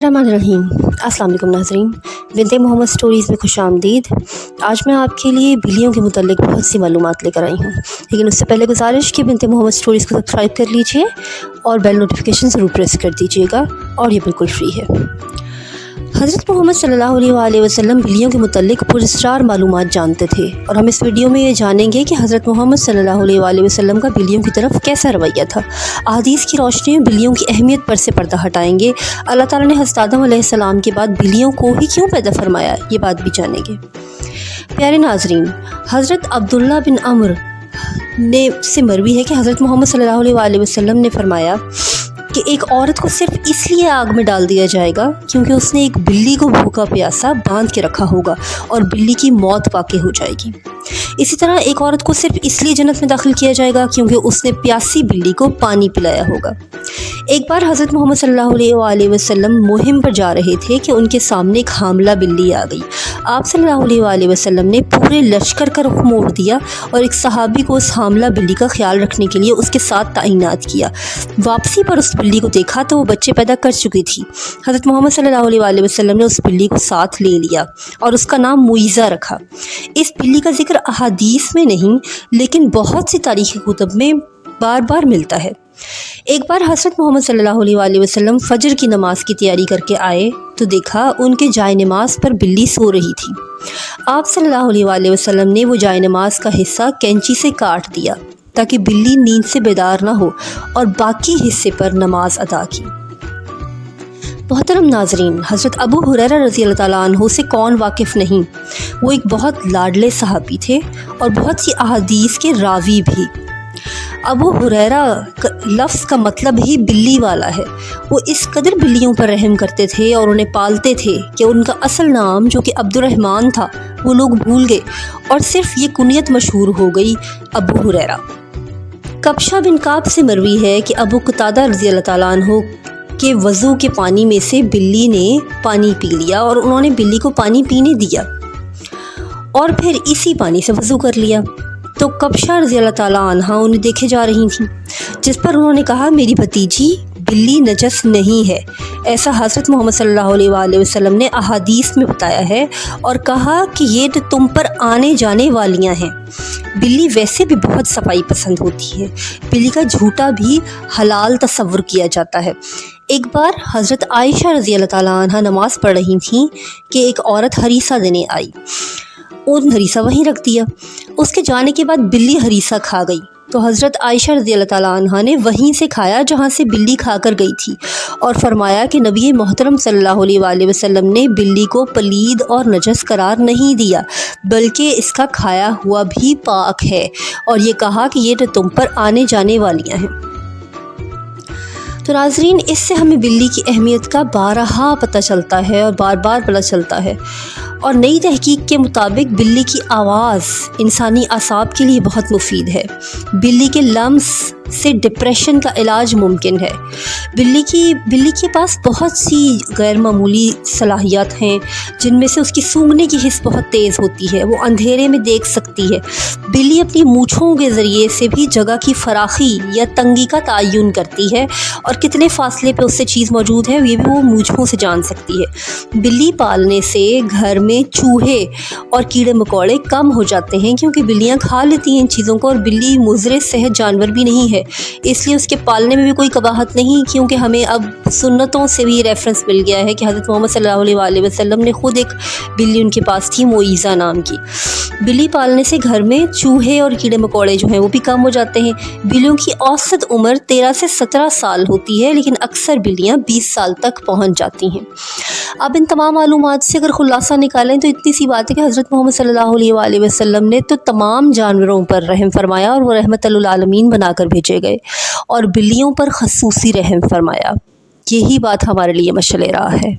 रहीम अस्सलाम वालेकुम नाज़रीन, बिन्ते मोहम्मद स्टोरीज़ में खुश आमदीद। आज मैं आपके लिए बिल्लियों के मुताल्लिक़ बहुत सी मालूमात लेकर आई हूँ, लेकिन उससे पहले गुजारिश कि बिन्ते मोहम्मद स्टोरीज़ को सब्सक्राइब कर लीजिए और बेल नोटिफिकेशन ज़रूर प्रेस कर दीजिएगा, और ये बिल्कुल फ्री है। हज़रत मोहम्मद सल्लल्लाहु अलैहि वसल्लम बिल्लियों के मुताल्लिक़ पुरस्कार मालूमात जानते थे, और हम इस वीडियो में ये जानेंगे कि हज़रत मोहम्मद सल्लल्लाहु अलैहि वसल्लम का बिल्लियों की तरफ कैसा रवैया था। अहादीस की रोशनी में बिल्लियों की अहमियत पर से पर्दा हटाएंगे। अल्लाह ताला ने हज़रत आदम अलैहिस्सलाम के बाद बिल्लियों को ही क्यों पैदा फरमाया, ये बात भी जानेंगे। प्यारे नाज़रीन, हज़रत अब्दुल्ला बिन अम्र ने से मरवी है कि हज़रत मोहम्मद सल्लल्लाहु अलैहि वसल्लम ने फरमाया कि एक औरत को सिर्फ इसलिए आग में डाल दिया जाएगा क्योंकि उसने एक बिल्ली को भूखा प्यासा बांध के रखा होगा और बिल्ली की मौत वाक़ई हो जाएगी। इसी तरह एक औरत को सिर्फ इसलिए जन्नत में दाखिल किया जाएगा क्योंकि उसने प्यासी बिल्ली को पानी पिलाया होगा। एक बार हज़रत मोहम्मद सल्लल्लाहु अलैहि वसल्लम मुहिम पर जा रहे थे कि उनके सामने एक हामला बिल्ली आ गई। आप सल्लल्लाहु अलैहि वसल्लम ने पूरे लश्कर का रुख मोड़ दिया और एक सहाबी को उस हामला बिल्ली का ख्याल रखने के लिए उसके साथ तैनात किया। वापसी पर उस बिल्ली को देखा तो वो बच्चे पैदा कर चुकी थी। हज़रत मोहम्मद सल्लल्लाहु अलैहि वसल्लम ने उस बिल्ली को साथ ले लिया और उसका नाम मुइज़ा रखा। इस बिल्ली का जिक्र अहादीस में नहीं, लेकिन बहुत सी तारीख़ी कुतुब में बार बार मिलता है। एक बार हज़रत मोहम्मद सल्लल्लाहु अलैहि वसल्लम फ़जर की नमाज़ की तैयारी करके आए तो देखा उनके जाए नमाज पर बिल्ली सो रही थी। आप सल्लल्लाहु अलैहि वसल्लम ने वो जाए नमाज का हिस्सा कैंची से काट दिया ताकि बिल्ली नींद से बेदार ना हो, और बाकी हिस्से पर नमाज अदा की। मोहतरम नाज़रीन, हज़रत अबू हुरैरा रज़ी अल्लाह ताला अन्हु से कौन वाकिफ़ नहीं, वो एक बहुत लाडले सहाबी थे और बहुत सी अहादीस के रावी भी। अबू हुरैरा लफ्ज़ का मतलब ही बिल्ली वाला है। वो इस कदर बिल्लियों पर रहम करते थे और उन्हें पालते थे कि उनका असल नाम जो कि अब्दुर्रहमान था वो लोग भूल गए और सिर्फ ये कुनियत मशहूर हो गई, अबू हुरैरा। कबशा बिन काब से मरवी है कि अबू कतादा रज़ी अल्लाह ताला अन्हु के वज़ू के पानी में से बिल्ली ने पानी पी लिया और उन्होंने बिल्ली को पानी पीने दिया और फिर इसी पानी से वज़ू कर लिया। तो कबशा रज़ी अल्लाह ताला अन्हा उन्हें देखे जा रही थी, जिस पर उन्होंने कहा, मेरी भतीजी बिल्ली नजस नहीं है। ऐसा हज़रत मोहम्मद सल्लल्लाहु अलैहि वसल्लम ने अहादीस में बताया है और कहा कि ये तो तुम पर आने जाने वालियां हैं। बिल्ली वैसे भी बहुत सफाई पसंद होती है। बिल्ली का झूठा भी हलाल तस्वुर किया जाता है। एक बार हज़रत आयशा रज़ी अल्लाह ताला अन्हा नमाज़ पढ़ रही थीं कि एक औरत हरीसा देने आई। उन हरीसा वहीं रख दिया। उसके जाने के बाद बिल्ली हरीसा खा गई तो हज़रत आयशा रज़ी अल्लाह ताला अन्हा ने वहीं से खाया जहाँ से बिल्ली खाकर गई थी, और फरमाया कि नबी मोहतरम सल्लल्लाहु अलैहि वसल्लम ने बिल्ली को पलीद और नजस करार नहीं दिया, बल्कि इसका खाया हुआ भी पाक है, और ये कहा कि ये तो तुम पर आने जाने वालियाँ हैं। तो नाज़रीन, इससे हमें बिल्ली की अहमियत का बारहा पता चलता है और बार बार पता चलता है। और नई तहकीक के मुताबिक बिल्ली की आवाज़ इंसानी आसाब के लिए बहुत मुफीद है। बिल्ली के लम्स से डिप्रेशन का इलाज मुमकिन है। बिल्ली के पास बहुत सी गैर मामूली सलाहियत हैं, जिनमें से उसकी सूंघने की हिस्स बहुत तेज़ होती है। वो अंधेरे में देख सकती है। बिल्ली अपनी मूँछों के ज़रिए से भी जगह की फराखी या तंगी का तयन करती है, और कितने फासले पे उससे चीज़ मौजूद है ये भी वो मूँछों से जान सकती है। बिल्ली पालने से घर में चूहे और कीड़े मकोड़े कम हो जाते हैं, क्योंकि बिल्लियाँ खा लेती हैं इन चीज़ों को, और बिल्ली मुज़र सेहत जानवर भी नहीं है, इसलिए उसके पालने में भी कोई कबाहत नहीं। क्योंकि हमें अब सुन्नतों से भी रेफरेंस मिल गया है कि हज़रत मोहम्मद सल्लल्लाहु अलैहि वसल्लम ने खुद एक बिल्ली उनके पास थी, मुइज़ा नाम की। बिल्ली पालने से घर में चूहे और कीड़े मकोड़े जो हैं वो भी कम हो जाते हैं। बिल्लियों की औसत उम्र 13 से 17 साल होती है, लेकिन अक्सर बिल्लियाँ 20 साल तक पहुँच जाती हैं। अब इन तमाम मालूमात से अगर खुलासा निकालें तो इतनी सी बात है कि हज़रत मोहम्मद सल्लल्लाहु अलैहि वसल्लम ने तो तमाम जानवरों पर रहम फरमाया और वो रहमतुल आलमीन बनाकर भेजे गए, और बिल्लियों पर खसूसी रहम फरमाया। यही बात हमारे लिए मशअल राह है।